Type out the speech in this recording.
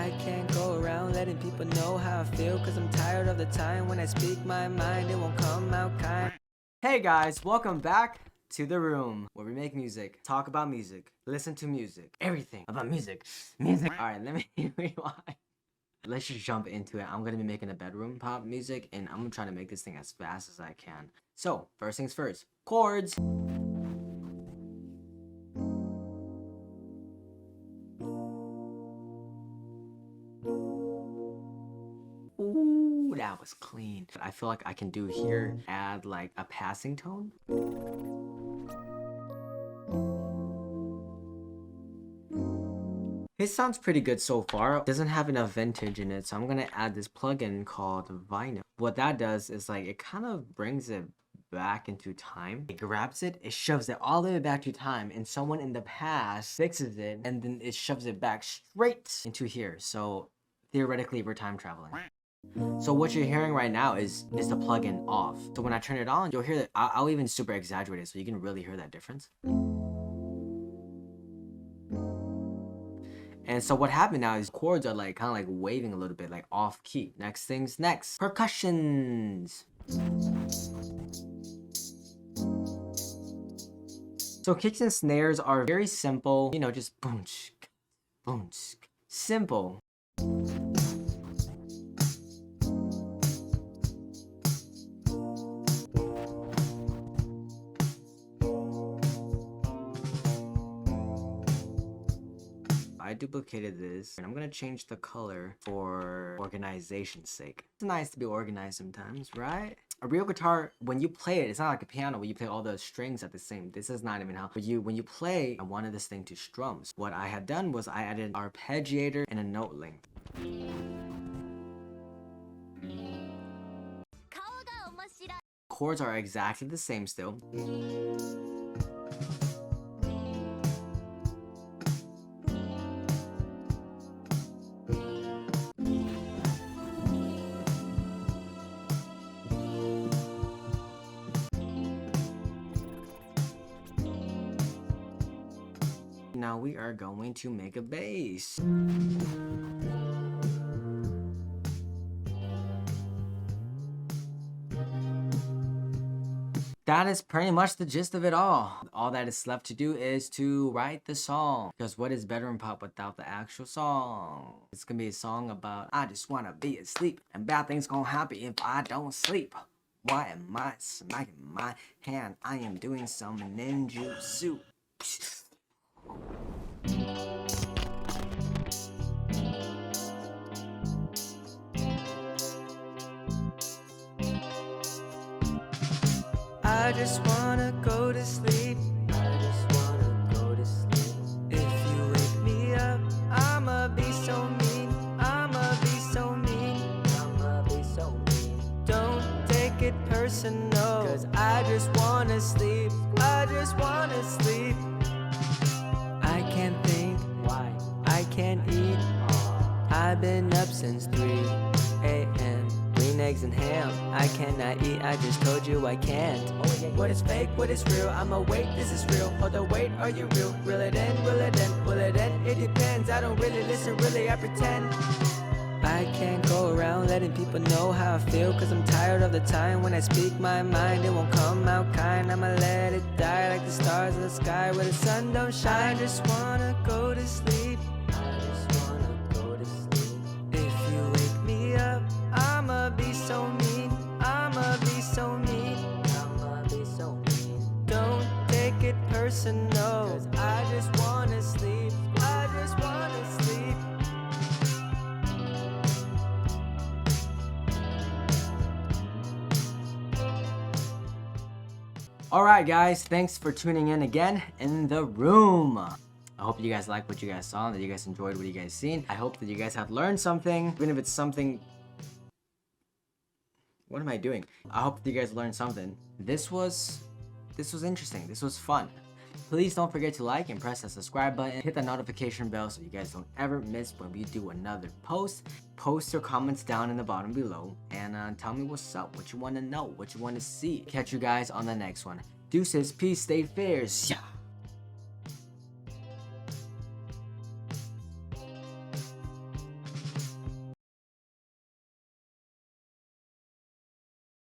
I can't go around letting people know how I feel, cause I'm tired of the time when I speak my mind, it won't come out kind. Hey guys, welcome back to the room where we make music, talk about music, listen to music, everything about music. Alright, let me rewind. Let's just jump into it. I'm gonna be making a bedroom pop music, and I'm gonna try to make this thing as fast as I can. So, first things first, chords. Ooh, that was clean. I feel like I can do here, add like a passing tone. It sounds pretty good so far. It doesn't have enough vintage in it, so I'm gonna add this plugin called Vinyl. What that does is like, it kind of brings it back into time. It grabs it, it shoves it all the way back to time, and someone in the past fixes it, and then it shoves it back straight into here. So theoretically, we're time traveling. So what you're hearing right now is the plugin off. So when I turn it on, you'll hear that. I'll even super exaggerate it so you can really hear that difference. And so what happened now is chords are like kind of like waving a little bit, like off key. Next things next. Percussions. So kicks and snares are very simple, you know, just boom, boom, simple. I duplicated this, and I'm gonna change the color for organization's sake. It's nice to be organized sometimes, right? A real guitar, when you play it, it's not like a piano where you play all the strings at the same. This is not even how. But when you play, I wanted this thing to strum. So what I had done was I added an arpeggiator and a note length. Chords are exactly the same still. Now we are going to make a bass. That is pretty much the gist of it all. All that is left to do is to write the song. Because what is bedroom pop without the actual song? It's gonna be a song about, I just wanna be asleep, and bad things gonna happen if I don't sleep. Why am I smacking my hand? I am doing some ninjutsu. I just wanna go to sleep. I just wanna go to sleep. If you wake me up, I'ma be so mean. I'ma be so mean. I'ma be so mean. Don't take it personal, cause I just wanna sleep. I just wanna sleep. I can't think. Why? I can't eat. I've been up since 3 a.m. Green eggs and ham. I cannot eat, I just told you I can't. What is fake, what is real? I'm awake, this is real. Hold the wait, are you real? Will it end, will it end, will it end? It depends, I don't really listen, really I pretend. I can't go around letting people know how I feel, cause I'm tired of the time when I speak my mind, it won't come out kind. I'ma let it die like the stars in the sky where the sun don't shine. I just wanna go to sleep. I just wanna go to sleep. If you wake me up, I'ma be so mean. I'ma be so mean. I'ma be so mean. Don't take it personal, cause I just wanna sleep. I just wanna sleep. Alright guys, thanks for tuning in again in the room. I hope you guys liked what you guys saw, that you guys enjoyed what you guys seen. I hope that you guys have learned something, even if it's something... What am I doing? I hope that you guys learned something. This was interesting. This was fun. Please don't forget to like and press the subscribe button. Hit the notification bell so you guys don't ever miss when we do another post. Post your comments down in the bottom below and tell me what's up, what you want to know, what you want to see. Catch you guys on the next one. Deuces, peace, stay fierce. Yeah.